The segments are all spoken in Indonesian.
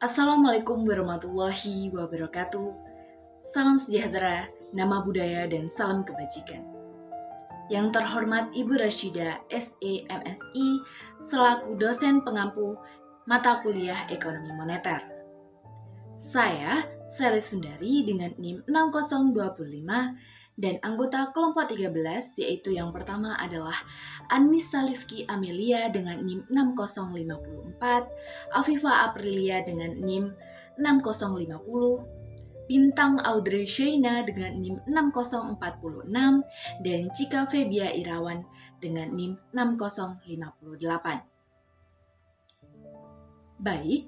Assalamualaikum warahmatullahi wabarakatuh. Salam sejahtera, nama budaya, dan salam kebajikan. Yang terhormat Ibu Rashidah SEMSI selaku dosen pengampu mata kuliah Ekonomi Moneter. Saya, Sally Sundari dengan NIM 6025 dan anggota kelompok 13, yaitu yang pertama adalah Anissa Lifki Amelia dengan NIM 6054, Afifa Aprilia dengan NIM 6050, Bintang Audrey Shaina dengan NIM 6046, dan Cika Febia Irawan dengan NIM 6058. Baik,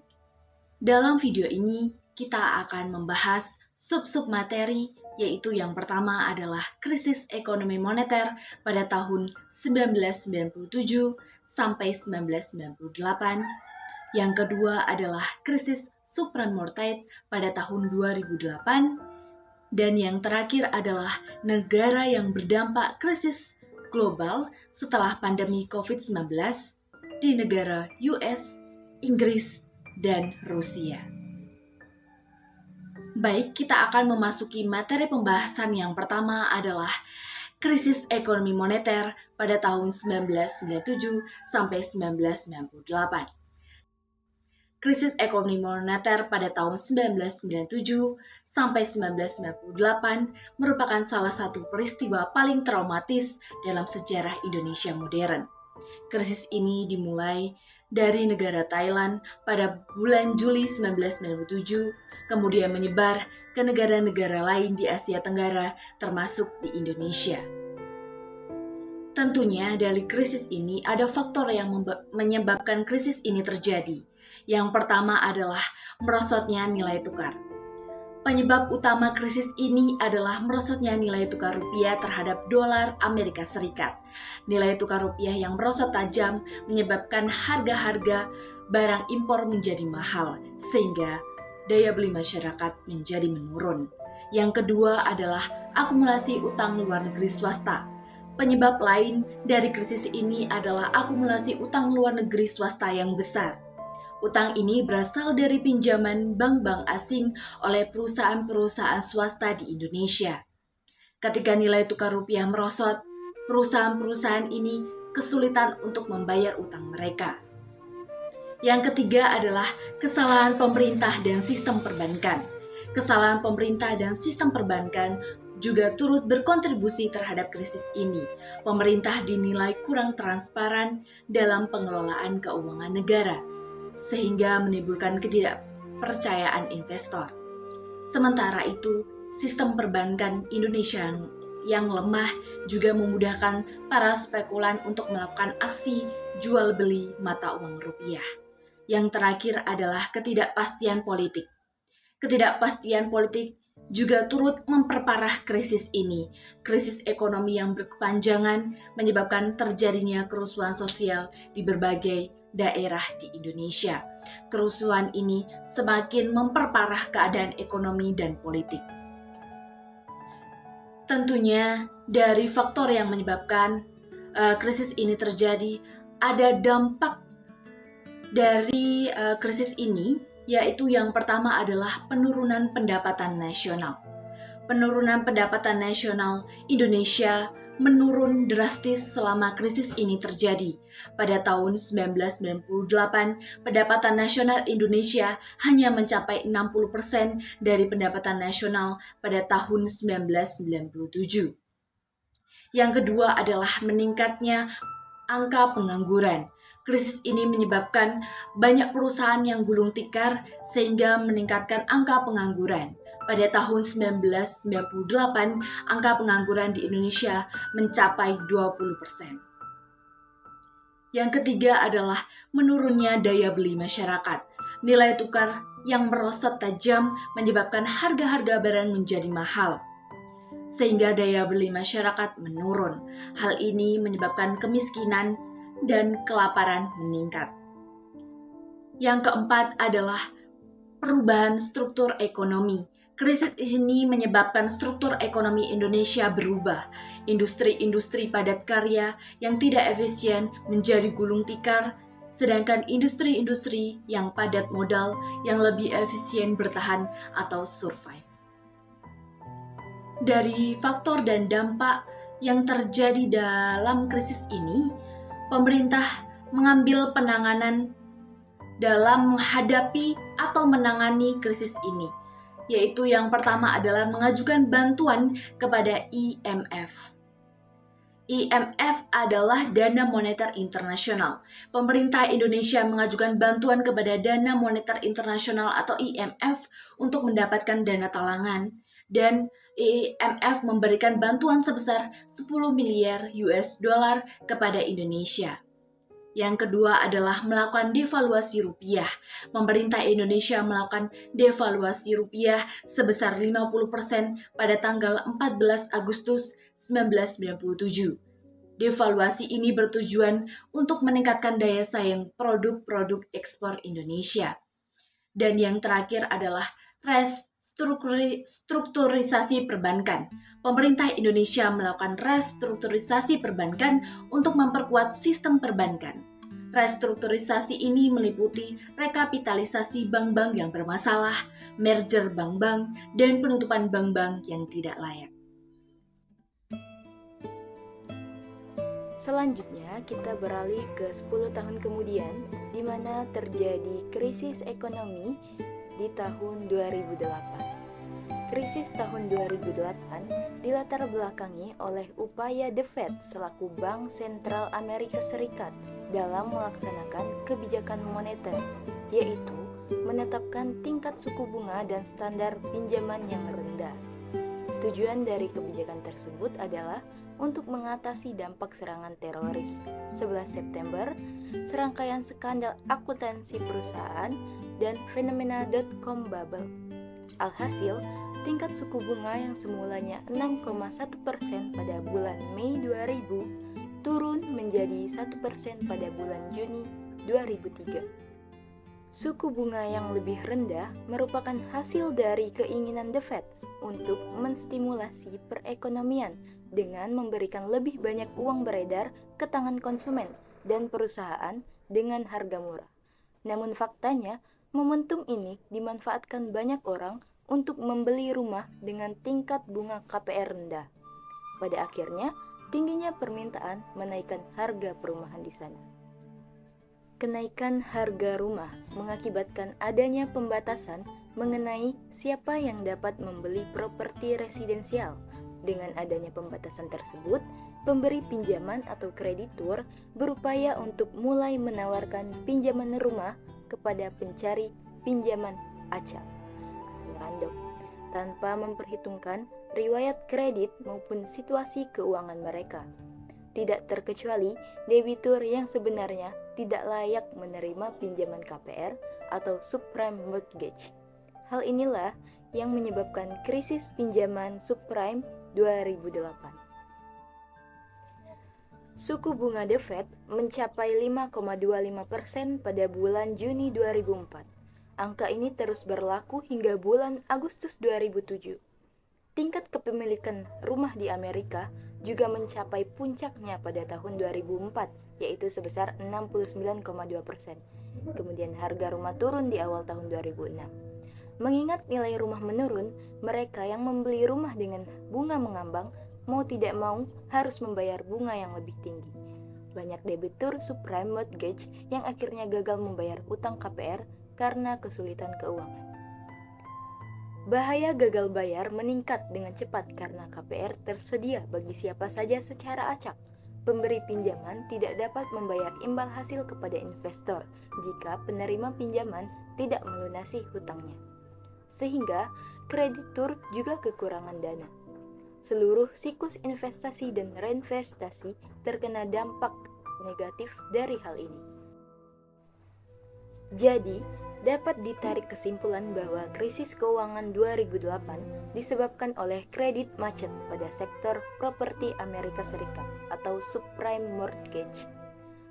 dalam video ini kita akan membahas sub-sub materi, yaitu yang pertama adalah krisis ekonomi moneter pada tahun 1997 sampai 1998. Yang kedua adalah krisis subprime mortgage pada tahun 2008. Dan yang terakhir adalah negara yang berdampak krisis global setelah pandemi COVID-19 di negara US, Inggris, dan Rusia. Baik, kita akan memasuki materi pembahasan yang pertama adalah krisis ekonomi moneter pada tahun 1997 sampai 1998. Krisis ekonomi moneter pada tahun 1997 sampai 1998 merupakan salah satu peristiwa paling traumatis dalam sejarah Indonesia modern. Krisis ini dimulai dari negara Thailand pada bulan Juli 1997, kemudian menyebar ke negara-negara lain di Asia Tenggara, termasuk di Indonesia. Tentunya dari krisis ini ada faktor yang menyebabkan krisis ini terjadi. Yang pertama adalah merosotnya nilai tukar. Penyebab utama krisis ini adalah merosotnya nilai tukar rupiah terhadap dolar Amerika Serikat. Nilai tukar rupiah yang merosot tajam menyebabkan harga-harga barang impor menjadi mahal, sehingga daya beli masyarakat menjadi menurun. Yang kedua adalah akumulasi utang luar negeri swasta. Penyebab lain dari krisis ini adalah akumulasi utang luar negeri swasta yang besar. Utang ini berasal dari pinjaman bank-bank asing oleh perusahaan-perusahaan swasta di Indonesia. Ketika nilai tukar rupiah merosot, perusahaan-perusahaan ini kesulitan untuk membayar utang mereka. Yang ketiga adalah kesalahan pemerintah dan sistem perbankan. Kesalahan pemerintah dan sistem perbankan juga turut berkontribusi terhadap krisis ini. Pemerintah dinilai kurang transparan dalam pengelolaan keuangan negara, sehingga menimbulkan ketidakpercayaan investor. Sementara itu, sistem perbankan Indonesia yang lemah juga memudahkan para spekulan untuk melakukan aksi jual beli mata uang rupiah. Yang terakhir adalah ketidakpastian politik. Ketidakpastian politik juga turut memperparah krisis ini. Krisis ekonomi yang berkepanjangan menyebabkan terjadinya kerusuhan sosial di berbagai daerah di Indonesia. Kerusuhan ini semakin memperparah keadaan ekonomi dan politik. Tentunya dari faktor yang menyebabkan krisis ini terjadi, ada dampak dari krisis ini, yaitu yang pertama adalah penurunan pendapatan nasional. Penurunan pendapatan nasional Indonesia menurun drastis selama krisis ini terjadi. Pada tahun 1998, pendapatan nasional Indonesia hanya mencapai 60% dari pendapatan nasional pada tahun 1997. Yang kedua adalah meningkatnya angka pengangguran. Krisis ini menyebabkan banyak perusahaan yang gulung tikar sehingga meningkatkan angka pengangguran. Pada tahun 1998, angka pengangguran di Indonesia mencapai 20%. Yang ketiga adalah menurunnya daya beli masyarakat. Nilai tukar yang merosot tajam menyebabkan harga-harga barang menjadi mahal, sehingga daya beli masyarakat menurun. Hal ini menyebabkan kemiskinan dan kelaparan meningkat. Yang keempat adalah perubahan struktur ekonomi. Krisis ini menyebabkan struktur ekonomi Indonesia berubah. Industri-industri padat karya yang tidak efisien menjadi gulung tikar, sedangkan industri-industri yang padat modal yang lebih efisien bertahan atau survive. Dari faktor dan dampak yang terjadi dalam krisis ini, pemerintah mengambil penanganan dalam menghadapi atau menangani krisis ini, yaitu yang pertama adalah mengajukan bantuan kepada IMF. IMF adalah Dana Moneter Internasional. Pemerintah Indonesia mengajukan bantuan kepada Dana Moneter Internasional atau IMF untuk mendapatkan dana talangan, dan IMF memberikan bantuan sebesar 10 miliar US dollar kepada Indonesia. Yang kedua adalah melakukan devaluasi rupiah. Pemerintah Indonesia melakukan devaluasi rupiah sebesar 50% pada tanggal 14 Agustus 1997. Devaluasi ini bertujuan untuk meningkatkan daya saing produk-produk ekspor Indonesia. Dan yang terakhir adalah restrukturisasi perbankan. Pemerintah Indonesia melakukan restrukturisasi perbankan untuk memperkuat sistem perbankan. Restrukturisasi ini meliputi rekapitalisasi bank-bank yang bermasalah, merger bank-bank, dan penutupan bank-bank yang tidak layak. Selanjutnya, kita beralih ke 10 tahun kemudian, di mana terjadi krisis ekonomi di tahun 2008. Krisis tahun 2008 dilatar belakangi oleh upaya The Fed selaku Bank Sentral Amerika Serikat dalam melaksanakan kebijakan moneter, yaitu menetapkan tingkat suku bunga dan standar pinjaman yang rendah. Tujuan dari kebijakan tersebut adalah untuk mengatasi dampak serangan teroris 11 September, serangkaian skandal akuntansi perusahaan, dan fenomena .com bubble. Alhasil, tingkat suku bunga yang semulanya 6,1% pada bulan Mei 2000 turun menjadi 1% pada bulan Juni 2003. Suku bunga yang lebih rendah merupakan hasil dari keinginan The Fed untuk menstimulasi perekonomian dengan memberikan lebih banyak uang beredar ke tangan konsumen dan perusahaan dengan harga murah. Namun faktanya, momentum ini dimanfaatkan banyak orang untuk membeli rumah dengan tingkat bunga KPR rendah. Pada akhirnya, tingginya permintaan menaikkan harga perumahan di sana. Kenaikan harga rumah mengakibatkan adanya pembatasan mengenai siapa yang dapat membeli properti residensial. Dengan adanya pembatasan tersebut, pemberi pinjaman atau kreditur berupaya untuk mulai menawarkan pinjaman rumah kepada pencari pinjaman acak atau random, tanpa memperhitungkan riwayat kredit maupun situasi keuangan mereka. Tidak terkecuali debitur yang sebenarnya tidak layak menerima pinjaman KPR atau subprime mortgage. Hal inilah yang menyebabkan krisis pinjaman subprime 2008. Suku bunga The Fed mencapai 5,25% pada bulan Juni 2004. Angka ini terus berlaku hingga bulan Agustus 2007. Tingkat kepemilikan rumah di Amerika juga mencapai puncaknya pada tahun 2004, yaitu sebesar 69,2%. Kemudian harga rumah turun di awal tahun 2006. Mengingat nilai rumah menurun, mereka yang membeli rumah dengan bunga mengambang mau tidak mau harus membayar bunga yang lebih tinggi. Banyak debitur subprime mortgage yang akhirnya gagal membayar utang KPR karena kesulitan keuangan. Bahaya gagal bayar meningkat dengan cepat karena KPR tersedia bagi siapa saja secara acak. Pemberi pinjaman tidak dapat membayar imbal hasil kepada investor jika penerima pinjaman tidak melunasi hutangnya. Sehingga kreditur juga kekurangan dana. Seluruh siklus investasi dan reinvestasi terkena dampak negatif dari hal ini. Jadi, dapat ditarik kesimpulan bahwa krisis keuangan 2008 disebabkan oleh kredit macet pada sektor properti Amerika Serikat atau subprime mortgage.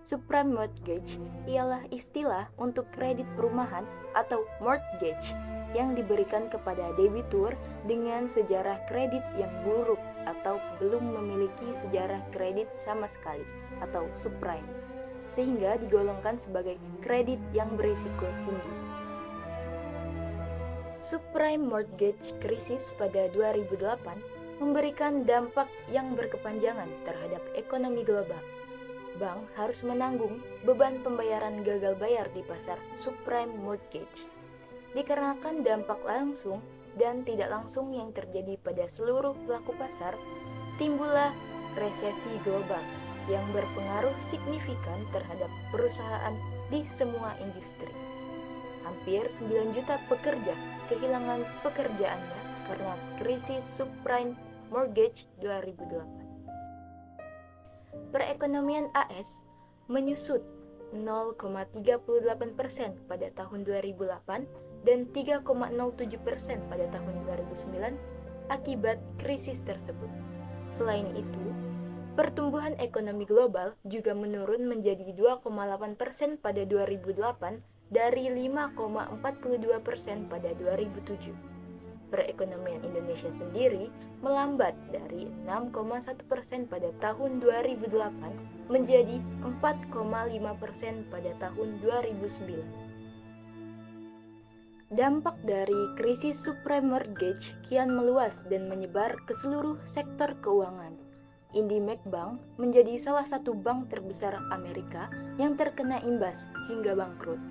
Subprime mortgage ialah istilah untuk kredit perumahan atau mortgage yang diberikan kepada debitur dengan sejarah kredit yang buruk atau belum memiliki sejarah kredit sama sekali atau subprime. sehingga digolongkan sebagai kredit yang berisiko tinggi. Subprime mortgage crisis pada 2008 memberikan dampak yang berkepanjangan terhadap ekonomi global. Bank harus menanggung beban pembayaran gagal bayar di pasar subprime mortgage. Dikarenakan dampak langsung dan tidak langsung yang terjadi pada seluruh pelaku pasar, timbullah resesi global yang berpengaruh signifikan terhadap perusahaan di semua industri. Hampir 9 juta pekerja kehilangan pekerjaannya karena krisis subprime mortgage 2008. Perekonomian AS menyusut 0,38% pada tahun 2008 dan 3,07% pada tahun 2009 akibat krisis tersebut. Selain itu, pertumbuhan ekonomi global juga menurun menjadi 2,8% pada 2008 dari 5,42% pada 2007. Perekonomian Indonesia sendiri melambat dari 6,1% pada tahun 2008 menjadi 4,5% pada tahun 2009. Dampak dari krisis subprime mortgage kian meluas dan menyebar ke seluruh sektor keuangan. IndyMac Bank menjadi salah satu bank terbesar Amerika yang terkena imbas hingga bangkrut.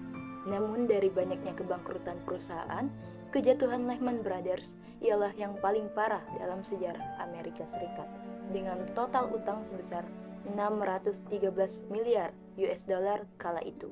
Namun dari banyaknya kebangkrutan perusahaan, kejatuhan Lehman Brothers ialah yang paling parah dalam sejarah Amerika Serikat dengan total utang sebesar 613 miliar US dollar kala itu.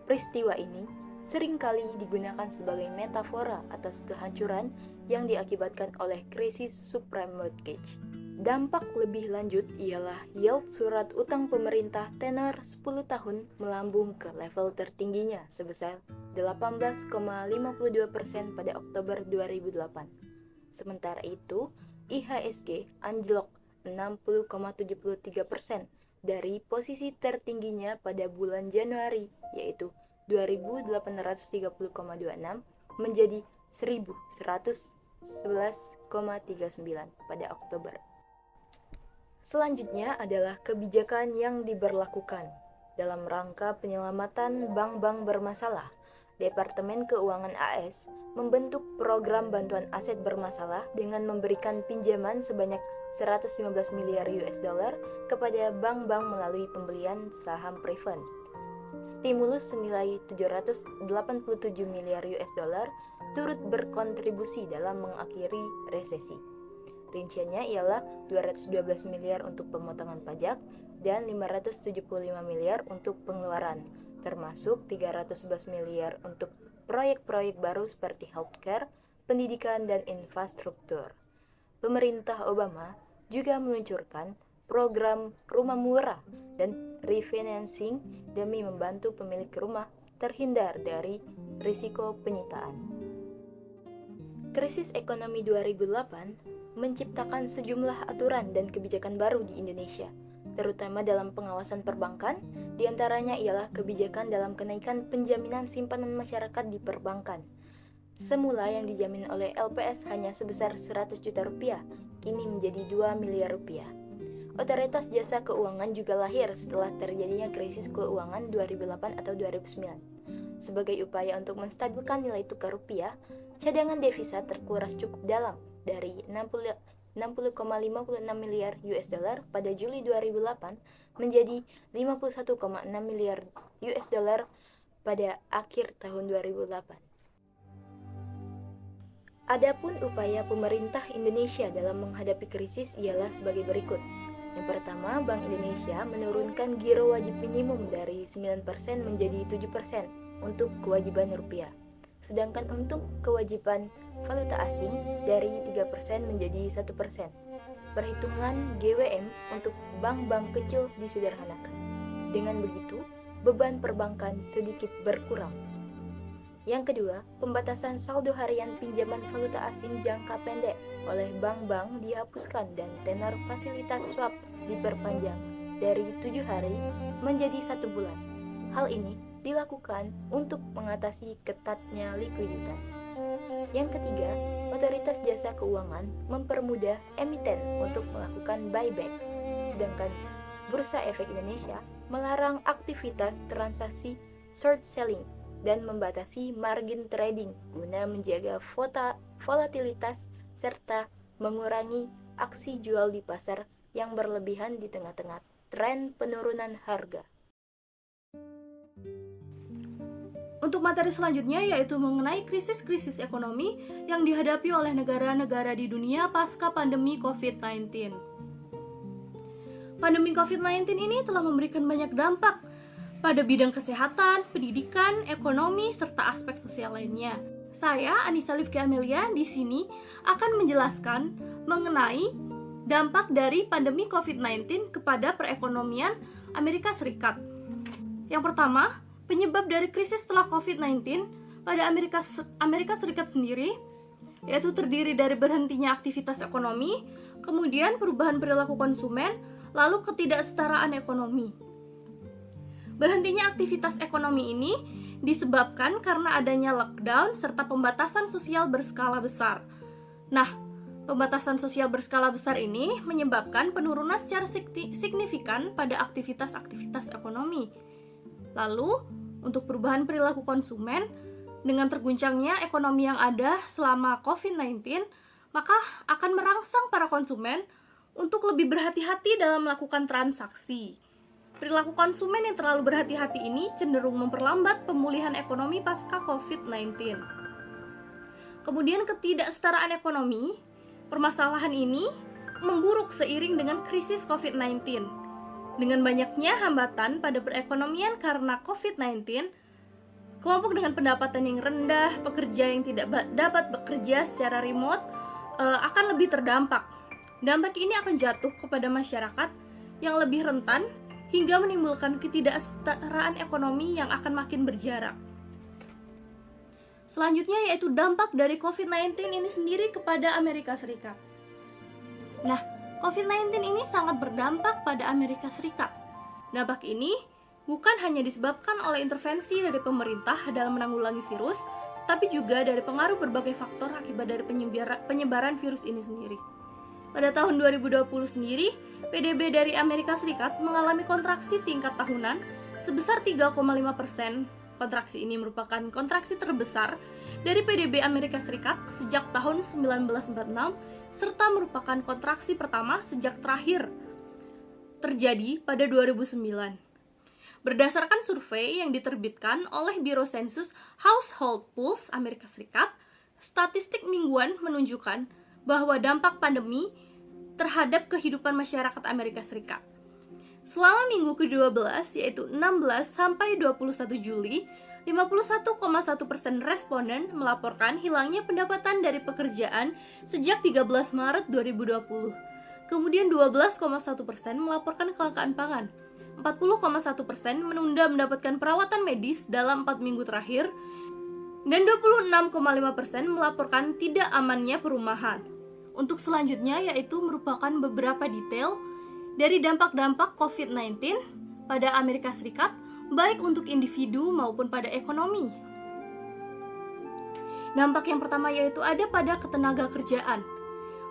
Peristiwa ini seringkali digunakan sebagai metafora atas kehancuran yang diakibatkan oleh krisis subprime mortgage. Dampak lebih lanjut ialah yield surat utang pemerintah tenor 10 tahun melambung ke level tertingginya sebesar 18,52% pada Oktober 2008. Sementara itu, IHSG anjlok 60,73% dari posisi tertingginya pada bulan Januari, yaitu 2.830,26 menjadi 1.111,39 pada Oktober. Selanjutnya adalah kebijakan yang diberlakukan. Dalam rangka penyelamatan bank-bank bermasalah, Departemen Keuangan AS membentuk program bantuan aset bermasalah dengan memberikan pinjaman sebanyak 115 miliar US dollar kepada bank-bank melalui pembelian saham preferred. Stimulus senilai 787 miliar US dollar turut berkontribusi dalam mengakhiri resesi. Rinciannya ialah 212 miliar untuk pemotongan pajak dan 575 miliar untuk pengeluaran, termasuk 311 miliar untuk proyek-proyek baru seperti healthcare, pendidikan, dan infrastruktur. Pemerintah Obama juga meluncurkan program rumah murah dan refinancing demi membantu pemilik rumah terhindar dari risiko penyitaan. Krisis ekonomi 2008 menciptakan sejumlah aturan dan kebijakan baru di Indonesia, terutama dalam pengawasan perbankan, diantaranya ialah kebijakan dalam kenaikan penjaminan simpanan masyarakat di perbankan. Semula yang dijamin oleh LPS hanya sebesar 100 juta rupiah, kini menjadi 2 miliar rupiah. Otoritas Jasa Keuangan juga lahir setelah terjadinya krisis keuangan 2008 atau 2009. Sebagai upaya untuk menstabilkan nilai tukar rupiah, cadangan devisa terkuras cukup dalam dari 60,56 miliar US dollar pada Juli 2008 menjadi 51,6 miliar US dollar pada akhir tahun 2008. Adapun upaya pemerintah Indonesia dalam menghadapi krisis ialah sebagai berikut. Yang pertama, Bank Indonesia menurunkan giro wajib minimum dari 9% menjadi 7% untuk kewajiban rupiah. Sedangkan untuk kewajiban valuta asing dari 3% menjadi 1%. Perhitungan GWM untuk bank-bank kecil disederhanakan. Dengan begitu, beban perbankan sedikit berkurang. Yang kedua, pembatasan saldo harian pinjaman valuta asing jangka pendek oleh bank-bank dihapuskan dan tenor fasilitas swap diperpanjang dari 7 hari menjadi 1 bulan. Hal ini dilakukan untuk mengatasi ketatnya likuiditas. Yang ketiga, Otoritas Jasa Keuangan mempermudah emiten untuk melakukan buyback, sedangkan Bursa Efek Indonesia melarang aktivitas transaksi short selling dan membatasi margin trading guna menjaga volatilitas serta mengurangi aksi jual di pasar yang berlebihan di tengah-tengah tren penurunan harga. Untuk materi selanjutnya yaitu mengenai krisis-krisis ekonomi yang dihadapi oleh negara-negara di dunia pasca pandemi COVID-19. Pandemi COVID-19 ini telah memberikan banyak dampak pada bidang kesehatan, pendidikan, ekonomi, serta aspek sosial lainnya. Saya, Anissa Livki Amelia, di sini akan menjelaskan mengenai dampak dari pandemi COVID-19 kepada perekonomian Amerika Serikat. Yang pertama, penyebab dari krisis setelah COVID-19 pada Amerika Serikat sendiri yaitu terdiri dari berhentinya aktivitas ekonomi, kemudian perubahan perilaku konsumen, lalu ketidaksetaraan ekonomi. Berhentinya aktivitas ekonomi ini disebabkan karena adanya lockdown serta pembatasan sosial berskala besar. Nah, pembatasan sosial berskala besar ini menyebabkan penurunan secara signifikan pada aktivitas-aktivitas ekonomi. Lalu, untuk perubahan perilaku konsumen, dengan terguncangnya ekonomi yang ada selama COVID-19, maka akan merangsang para konsumen untuk lebih berhati-hati dalam melakukan transaksi. Perilaku konsumen yang terlalu berhati-hati ini cenderung memperlambat pemulihan ekonomi pasca COVID-19. Kemudian ketidaksetaraan ekonomi, permasalahan ini memburuk seiring dengan krisis COVID-19. Dengan banyaknya hambatan pada perekonomian karena COVID-19, kelompok dengan pendapatan yang rendah, pekerja yang tidak dapat bekerja secara remote akan lebih terdampak. Dampak ini akan jatuh kepada masyarakat yang lebih rentan hingga menimbulkan ketidaksetaraan ekonomi yang akan makin berjarak. Selanjutnya yaitu dampak dari COVID-19 ini sendiri kepada Amerika Serikat. Nah, COVID-19 ini sangat berdampak pada Amerika Serikat. Dampak ini bukan hanya disebabkan oleh intervensi dari pemerintah dalam menanggulangi virus, tapi juga dari pengaruh berbagai faktor akibat dari penyebaran virus ini sendiri. Pada tahun 2020 sendiri, PDB dari Amerika Serikat mengalami kontraksi tingkat tahunan sebesar 3,5%. Kontraksi ini merupakan kontraksi terbesar dari PDB Amerika Serikat sejak tahun 1946, serta merupakan kontraksi pertama sejak terakhir terjadi pada 2009. Berdasarkan survei yang diterbitkan oleh Biro Sensus Household Pulse Amerika Serikat, statistik mingguan menunjukkan bahwa dampak pandemi terhadap kehidupan masyarakat Amerika Serikat. Selama minggu ke-12, yaitu 16 sampai 21 Juli, 51,1% responden melaporkan hilangnya pendapatan dari pekerjaan sejak 13 Maret 2020. Kemudian 12,1% melaporkan kelangkaan pangan. 40,1% menunda mendapatkan perawatan medis dalam 4 minggu terakhir, dan 26,5% melaporkan tidak amannya perumahan. Untuk selanjutnya yaitu merupakan beberapa detail dari dampak-dampak COVID-19 pada Amerika Serikat, baik untuk individu maupun pada ekonomi. Dampak yang pertama yaitu ada pada ketenaga kerjaan.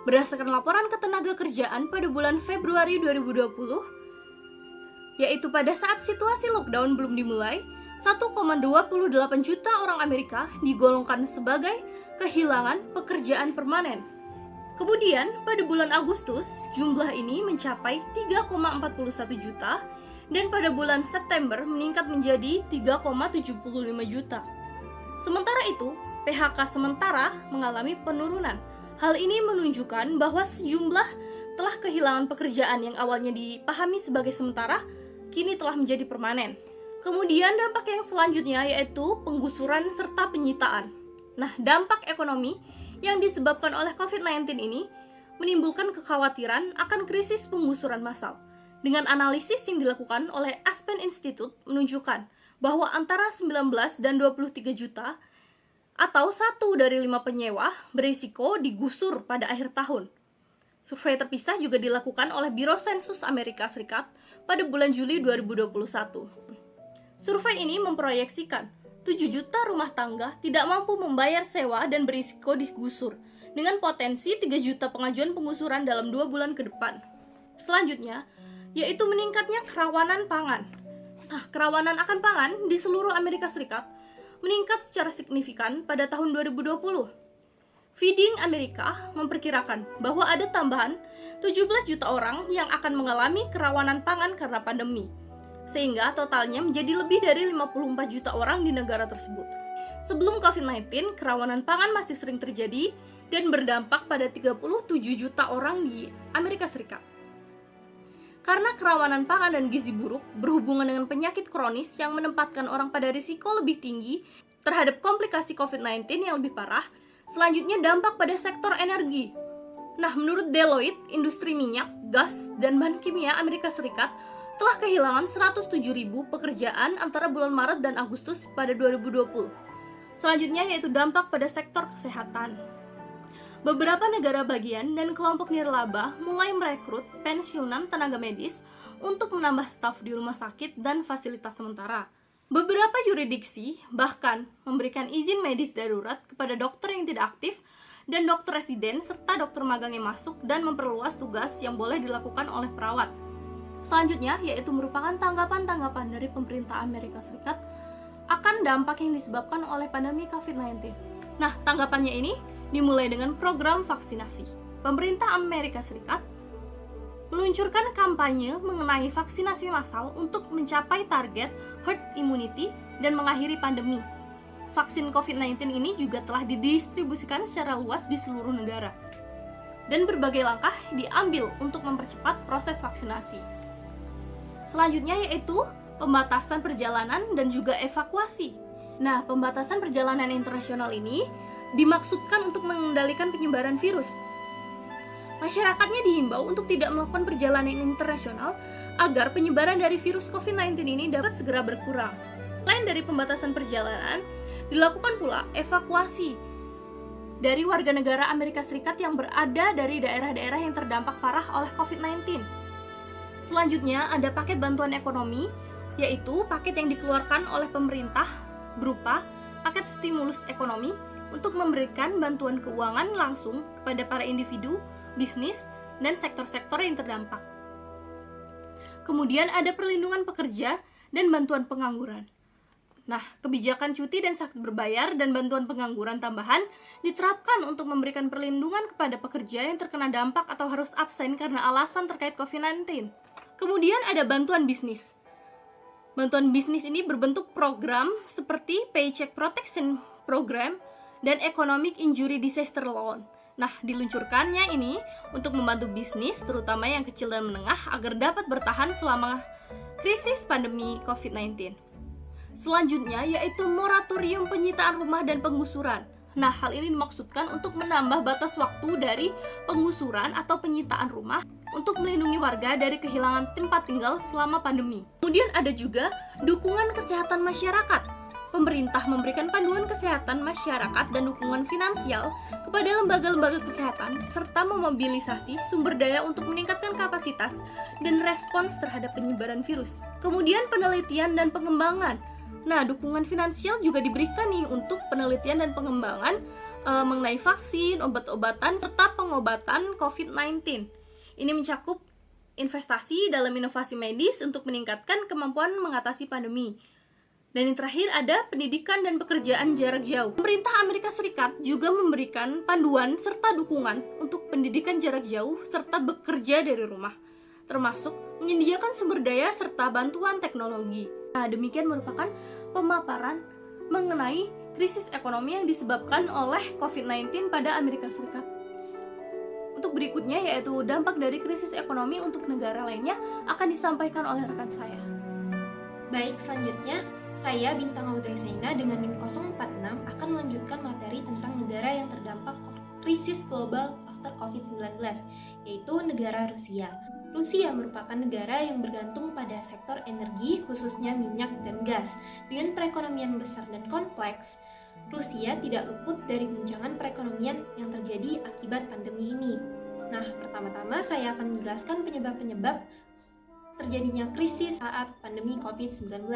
Berdasarkan laporan ketenaga kerjaan pada bulan Februari 2020, yaitu pada saat situasi lockdown belum dimulai, 1,28 juta orang Amerika digolongkan sebagai kehilangan pekerjaan permanen. Kemudian, pada bulan Agustus, jumlah ini mencapai 3,41 juta, dan pada bulan September meningkat menjadi 3,75 juta. Sementara itu, PHK sementara mengalami penurunan. Hal ini menunjukkan bahwa sejumlah telah kehilangan pekerjaan yang awalnya dipahami sebagai sementara, kini telah menjadi permanen. Kemudian dampak yang selanjutnya yaitu penggusuran serta penyitaan. Nah, dampak ekonomi yang disebabkan oleh COVID-19 ini menimbulkan kekhawatiran akan krisis penggusuran massal. Dengan analisis yang dilakukan oleh Aspen Institute menunjukkan bahwa antara 19 dan 23 juta atau 1 dari 5 penyewa berisiko digusur pada akhir tahun. Survei terpisah juga dilakukan oleh Biro Sensus Amerika Serikat pada bulan Juli 2021. Survei ini memproyeksikan 7 juta rumah tangga tidak mampu membayar sewa dan berisiko digusur, dengan potensi 3 juta pengajuan penggusuran dalam 2 bulan ke depan. Selanjutnya, yaitu meningkatnya kerawanan pangan. Nah, kerawanan akan pangan di seluruh Amerika Serikat meningkat secara signifikan pada tahun 2020. Feeding Amerika memperkirakan bahwa ada tambahan 17 juta orang yang akan mengalami kerawanan pangan karena pandemi, sehingga totalnya menjadi lebih dari 54 juta orang di negara tersebut. Sebelum COVID-19, kerawanan pangan masih sering terjadi dan berdampak pada 37 juta orang di Amerika Serikat. Karena kerawanan pangan dan gizi buruk berhubungan dengan penyakit kronis yang menempatkan orang pada risiko lebih tinggi terhadap komplikasi COVID-19 yang lebih parah, selanjutnya dampak pada sektor energi. Nah, menurut Deloitte, industri minyak, gas, dan bahan kimia Amerika Serikat telah kehilangan 107.000 pekerjaan antara bulan Maret dan Agustus pada 2020. Selanjutnya yaitu dampak pada sektor kesehatan. Beberapa negara bagian dan kelompok nirlaba mulai merekrut pensiunan tenaga medis untuk menambah staf di rumah sakit dan fasilitas sementara. Beberapa yurisdiksi bahkan memberikan izin medis darurat kepada dokter yang tidak aktif dan dokter residen serta dokter magang yang masuk dan memperluas tugas yang boleh dilakukan oleh perawat. Selanjutnya yaitu merupakan tanggapan-tanggapan dari pemerintah Amerika Serikat akan dampak yang disebabkan oleh pandemi COVID-19. Nah, tanggapannya ini dimulai dengan program vaksinasi. Pemerintah Amerika Serikat meluncurkan kampanye mengenai vaksinasi massal untuk mencapai target herd immunity dan mengakhiri pandemi. Vaksin COVID-19 ini juga telah didistribusikan secara luas di seluruh negara. Dan berbagai langkah diambil untuk mempercepat proses vaksinasi. Selanjutnya yaitu pembatasan perjalanan dan juga evakuasi. Nah, pembatasan perjalanan internasional ini dimaksudkan untuk mengendalikan penyebaran virus. Masyarakatnya dihimbau untuk tidak melakukan perjalanan internasional agar penyebaran dari virus COVID-19 ini dapat segera berkurang. Selain dari pembatasan perjalanan, dilakukan pula evakuasi dari warga negara Amerika Serikat yang berada dari daerah-daerah yang terdampak parah oleh COVID-19. Selanjutnya ada paket bantuan ekonomi, yaitu paket yang dikeluarkan oleh pemerintah berupa paket stimulus ekonomi untuk memberikan bantuan keuangan langsung kepada para individu, bisnis, dan sektor-sektor yang terdampak. Kemudian ada perlindungan pekerja dan bantuan pengangguran. Nah, kebijakan cuti dan sakit berbayar dan bantuan pengangguran tambahan diterapkan untuk memberikan perlindungan kepada pekerja yang terkena dampak atau harus absen karena alasan terkait COVID-19. Kemudian ada bantuan bisnis. Bantuan bisnis ini berbentuk program seperti Paycheck Protection Program dan Economic Injury Disaster Loan. Nah, diluncurkannya ini untuk membantu bisnis, terutama yang kecil dan menengah, agar dapat bertahan selama krisis pandemi COVID-19. Selanjutnya yaitu moratorium penyitaan rumah dan penggusuran. Nah, hal ini dimaksudkan untuk menambah batas waktu dari penggusuran atau penyitaan rumah untuk melindungi warga dari kehilangan tempat tinggal selama pandemi. Kemudian ada juga dukungan kesehatan masyarakat. Pemerintah memberikan panduan kesehatan masyarakat dan dukungan finansial kepada lembaga-lembaga kesehatan serta memobilisasi sumber daya untuk meningkatkan kapasitas dan respons terhadap penyebaran virus. Kemudian penelitian dan pengembangan. Nah, dukungan finansial juga diberikan nih untuk penelitian dan pengembangan mengenai vaksin, obat-obatan, serta pengobatan COVID-19. Ini mencakup investasi dalam inovasi medis untuk meningkatkan kemampuan mengatasi pandemi. Dan yang terakhir ada pendidikan dan pekerjaan jarak jauh. Pemerintah Amerika Serikat juga memberikan panduan serta dukungan untuk pendidikan jarak jauh serta bekerja dari rumah, termasuk menyediakan sumber daya serta bantuan teknologi. Nah, demikian merupakan pemaparan mengenai krisis ekonomi yang disebabkan oleh COVID-19 pada Amerika Serikat. Untuk berikutnya yaitu dampak dari krisis ekonomi untuk negara lainnya akan disampaikan oleh rekan saya. Baik, selanjutnya saya Bintang Audrey Saina dengan NIM 046 akan melanjutkan materi tentang negara yang terdampak krisis global after COVID-19, yaitu negara Rusia. Rusia merupakan negara yang bergantung pada sektor energi, khususnya minyak dan gas. Dengan perekonomian besar dan kompleks, Rusia tidak luput dari guncangan perekonomian yang terjadi akibat pandemi ini. Nah, pertama-tama saya akan menjelaskan penyebab-penyebab terjadinya krisis saat pandemi COVID-19.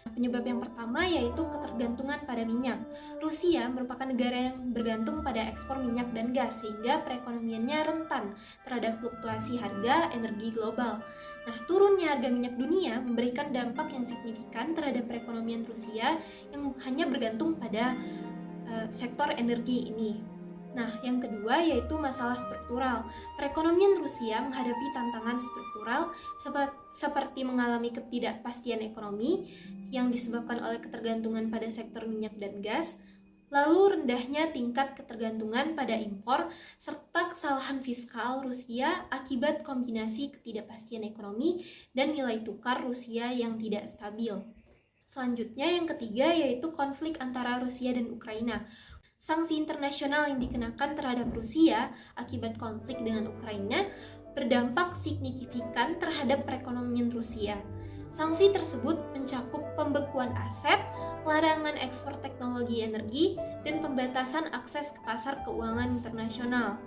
Penyebab yang pertama yaitu ketergantungan pada minyak. Rusia merupakan negara yang bergantung pada ekspor minyak dan gas, sehingga perekonomiannya rentan terhadap fluktuasi harga energi global. Nah, turunnya harga minyak dunia memberikan dampak yang signifikan terhadap perekonomian Rusia yang hanya bergantung pada sektor energi ini. Nah, yang kedua yaitu masalah struktural. Perekonomian Rusia menghadapi tantangan struktural seperti mengalami ketidakpastian ekonomi yang disebabkan oleh ketergantungan pada sektor minyak dan gas, lalu rendahnya tingkat ketergantungan pada impor, serta kesalahan fiskal Rusia akibat kombinasi ketidakpastian ekonomi dan nilai tukar Rusia yang tidak stabil. Selanjutnya yang ketiga yaitu konflik antara Rusia dan Ukraina. Sanksi internasional yang dikenakan terhadap Rusia akibat konflik dengan Ukraina berdampak signifikan terhadap perekonomian Rusia. Sanksi tersebut mencakup pembekuan aset, larangan ekspor teknologi energi, dan pembatasan akses ke pasar keuangan internasional.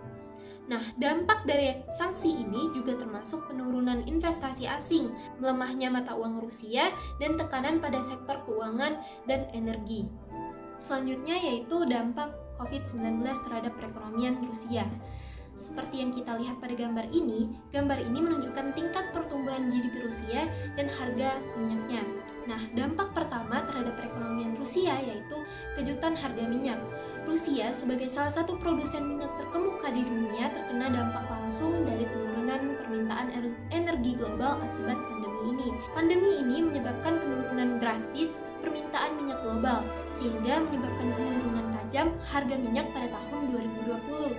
Nah, dampak dari sanksi ini juga termasuk penurunan investasi asing, melemahnya mata uang Rusia, dan tekanan pada sektor keuangan dan energi. Selanjutnya yaitu dampak COVID-19 terhadap perekonomian Rusia. Seperti yang kita lihat pada gambar ini menunjukkan tingkat pertumbuhan GDP Rusia dan harga minyaknya. Nah, dampak pertama terhadap perekonomian Rusia yaitu kejutan harga minyak. Rusia sebagai salah satu produsen minyak terkemuka di dunia terkena dampak langsung dari penurunan permintaan energi global akibat pandemi ini. Pandemi ini menyebabkan penurunan drastis permintaan minyak global, sehingga menyebabkan penurunan tajam harga minyak pada tahun 2020.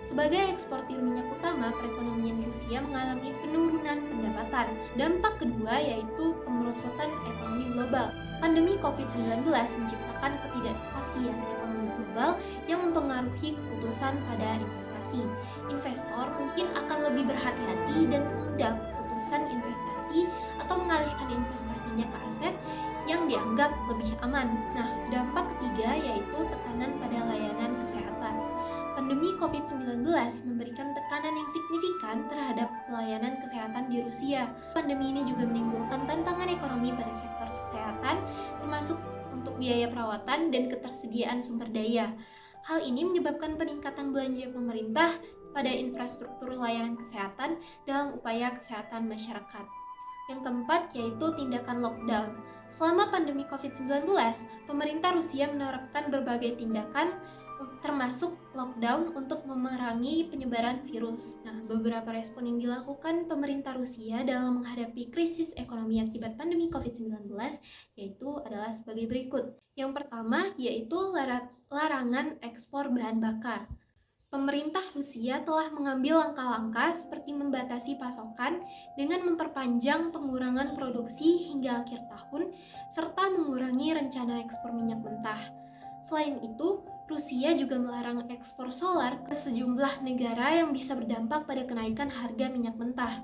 Sebagai eksportir minyak utama, perekonomian Rusia mengalami penurunan pendapatan. Dampak kedua yaitu kemerosotan ekonomi global. Pandemi COVID-19 menciptakan ketidakpastian ekonomi global yang mempengaruhi keputusan pada investasi. Investor mungkin akan lebih berhati-hati dan menunda keputusan investasi atau mengalihkan investasinya ke aset yang dianggap lebih aman. Nah, dampak ketiga yaitu tekanan pada layanan kesehatan. Pandemi COVID-19 memberikan tekanan yang signifikan terhadap pelayanan kesehatan di Rusia. Pandemi ini juga menimbulkan tantangan ekonomi pada sektor kesehatan, termasuk untuk biaya perawatan dan ketersediaan sumber daya. Hal ini menyebabkan peningkatan belanja pemerintah pada infrastruktur layanan kesehatan dalam upaya kesehatan masyarakat. Yang keempat yaitu tindakan lockdown. Selama pandemi COVID-19, pemerintah Rusia menerapkan berbagai tindakan termasuk lockdown untuk memerangi penyebaran virus. Nah, beberapa respon yang dilakukan pemerintah Rusia dalam menghadapi krisis ekonomi akibat pandemi COVID-19 yaitu adalah sebagai berikut. Yang pertama yaitu larangan ekspor bahan bakar. Pemerintah Rusia telah mengambil langkah-langkah seperti membatasi pasokan dengan memperpanjang pengurangan produksi hingga akhir tahun serta mengurangi rencana ekspor minyak mentah. Selain itu, Rusia juga melarang ekspor solar ke sejumlah negara yang bisa berdampak pada kenaikan harga minyak mentah.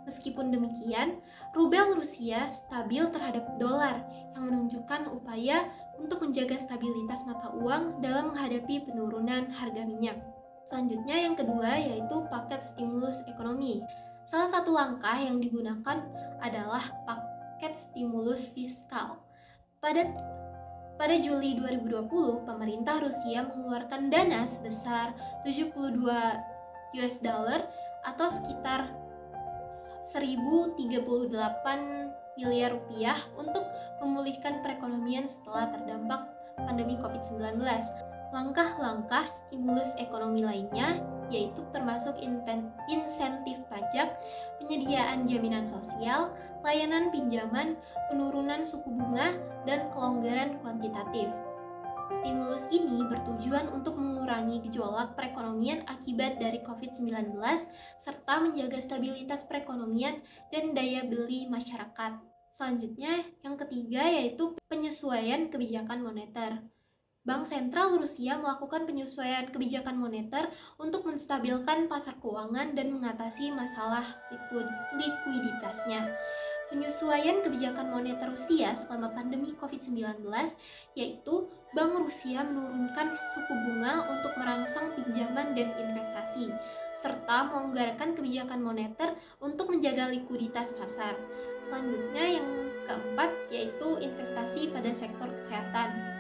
Meskipun demikian, rubel Rusia stabil terhadap dolar yang menunjukkan upaya untuk menjaga stabilitas mata uang dalam menghadapi penurunan harga minyak. Selanjutnya yang kedua yaitu paket stimulus ekonomi. Salah satu langkah yang digunakan adalah paket stimulus fiskal. Pada Juli 2020, pemerintah Rusia mengeluarkan dana sebesar 72 US dollar atau sekitar 1.038 miliar rupiah untuk memulihkan perekonomian setelah terdampak pandemi COVID-19. Langkah-langkah stimulus ekonomi lainnya yaitu termasuk insentif pajak, penyediaan jaminan sosial, layanan pinjaman, penurunan suku bunga, dan kelonggaran kuantitatif. Stimulus ini bertujuan untuk mengurangi gejolak perekonomian akibat dari COVID-19 serta menjaga stabilitas perekonomian dan daya beli masyarakat. Selanjutnya, yang ketiga yaitu penyesuaian kebijakan moneter. Bank Sentral Rusia melakukan penyesuaian kebijakan moneter untuk menstabilkan pasar keuangan dan mengatasi masalah likuiditasnya. Penyesuaian kebijakan moneter Rusia selama pandemi COVID-19 yaitu Bank Rusia menurunkan suku bunga untuk merangsang pinjaman dan investasi, serta melonggarkan kebijakan moneter untuk menjaga likuiditas pasar. Selanjutnya yang keempat yaitu investasi pada sektor kesehatan.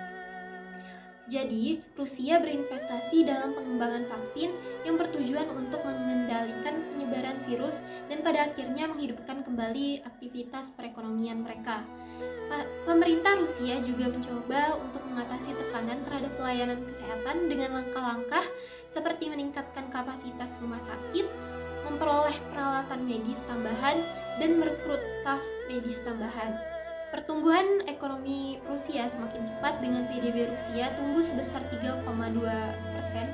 Jadi, Rusia berinvestasi dalam pengembangan vaksin yang bertujuan untuk mengendalikan penyebaran virus dan pada akhirnya menghidupkan kembali aktivitas perekonomian mereka. Pemerintah Rusia juga mencoba untuk mengatasi tekanan terhadap pelayanan kesehatan dengan langkah-langkah seperti meningkatkan kapasitas rumah sakit, memperoleh peralatan medis tambahan, dan merekrut staf medis tambahan. Pertumbuhan ekonomi Rusia semakin cepat dengan PDB Rusia tumbuh sebesar 3,2%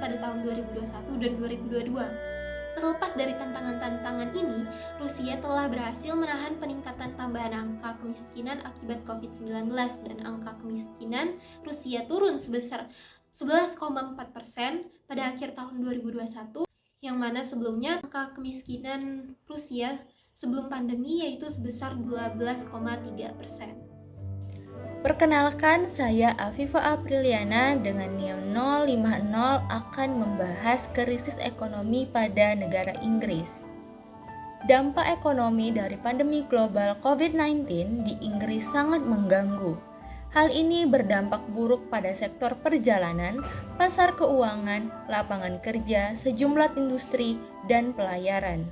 pada tahun 2021 dan 2022. Terlepas dari tantangan-tantangan ini, Rusia telah berhasil menahan peningkatan tambahan angka kemiskinan akibat COVID-19 dan angka kemiskinan Rusia turun sebesar 11,4% pada akhir tahun 2021, yang mana sebelumnya angka kemiskinan Rusia sebelum pandemi yaitu sebesar 12,3%. Perkenalkan, saya Afifa Apriliana dengan NIM 050 akan membahas krisis ekonomi pada negara Inggris. Dampak ekonomi dari pandemi global COVID-19 di Inggris sangat mengganggu. Hal ini berdampak buruk pada sektor perjalanan, pasar keuangan, lapangan kerja, sejumlah industri, dan pelayaran.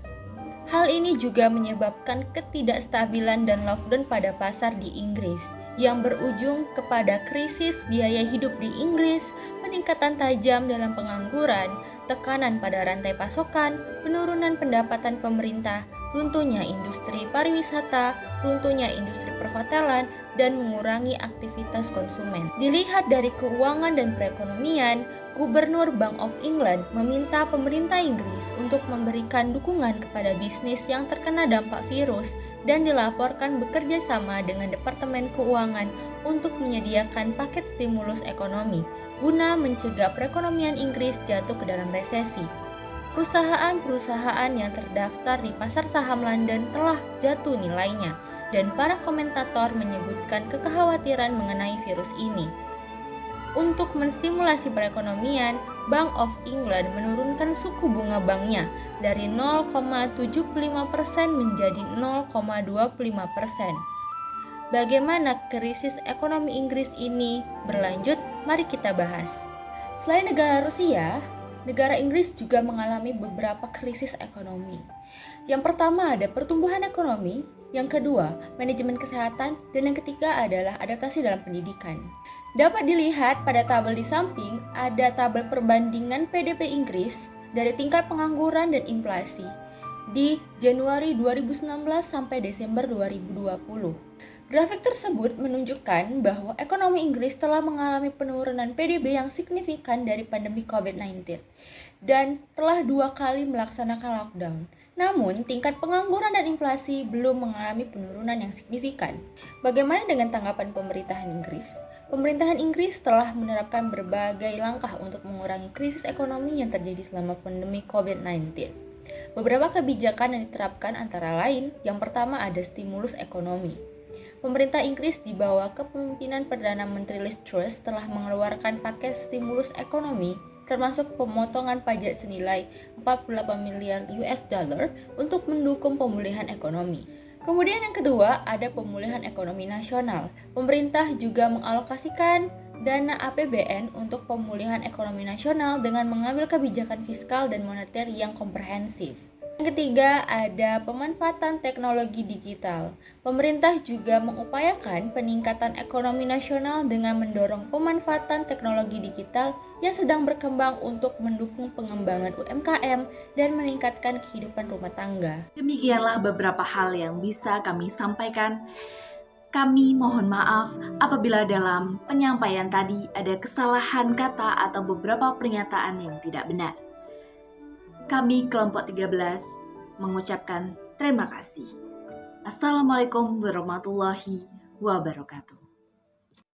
Hal ini juga menyebabkan ketidakstabilan dan lockdown pada pasar di Inggris, yang berujung kepada krisis biaya hidup di Inggris, peningkatan tajam dalam pengangguran, tekanan pada rantai pasokan, penurunan pendapatan pemerintah, runtuhnya industri pariwisata, runtuhnya industri perhotelan, dan mengurangi aktivitas konsumen. Dilihat dari keuangan dan perekonomian, Gubernur Bank of England meminta pemerintah Inggris untuk memberikan dukungan kepada bisnis yang terkena dampak virus dan dilaporkan bekerja sama dengan Departemen Keuangan untuk menyediakan paket stimulus ekonomi guna mencegah perekonomian Inggris jatuh ke dalam resesi. Perusahaan-perusahaan yang terdaftar di pasar saham London telah jatuh nilainya, dan para komentator menyebutkan kekhawatiran mengenai virus ini. Untuk menstimulasi perekonomian, Bank of England menurunkan suku bunga banknya dari 0,75% menjadi 0,25%. Bagaimana krisis ekonomi Inggris ini berlanjut? Mari kita bahas. Selain negara Rusia, negara Inggris juga mengalami beberapa krisis ekonomi. Yang pertama ada pertumbuhan ekonomi, yang kedua manajemen kesehatan, dan yang ketiga adalah adaptasi dalam pendidikan. Dapat dilihat pada tabel di samping ada tabel perbandingan PDB Inggris dari tingkat pengangguran dan inflasi di Januari 2019 sampai Desember 2020. Grafik tersebut menunjukkan bahwa ekonomi Inggris telah mengalami penurunan PDB yang signifikan dari pandemi COVID-19 dan telah 2 kali melaksanakan lockdown. Namun, tingkat pengangguran dan inflasi belum mengalami penurunan yang signifikan. Bagaimana dengan tanggapan pemerintahan Inggris? Pemerintahan Inggris telah menerapkan berbagai langkah untuk mengurangi krisis ekonomi yang terjadi selama pandemi COVID-19. Beberapa kebijakan yang diterapkan antara lain, yang pertama ada stimulus ekonomi. Pemerintah Inggris di bawah kepemimpinan Perdana Menteri Liz Truss telah mengeluarkan paket stimulus ekonomi termasuk pemotongan pajak senilai 48 miliar US dollar untuk mendukung pemulihan ekonomi. Kemudian yang kedua ada pemulihan ekonomi nasional. Pemerintah juga mengalokasikan dana APBN untuk pemulihan ekonomi nasional dengan mengambil kebijakan fiskal dan moneter yang komprehensif. Yang ketiga ada pemanfaatan teknologi digital. Pemerintah juga mengupayakan peningkatan ekonomi nasional dengan mendorong pemanfaatan teknologi digital yang sedang berkembang untuk mendukung pengembangan UMKM dan meningkatkan kehidupan rumah tangga. Demikianlah beberapa hal yang bisa kami sampaikan. Kami mohon maaf apabila dalam penyampaian tadi ada kesalahan kata atau beberapa pernyataan yang tidak benar. Kami kelompok 13 mengucapkan terima kasih. Assalamualaikum warahmatullahi wabarakatuh.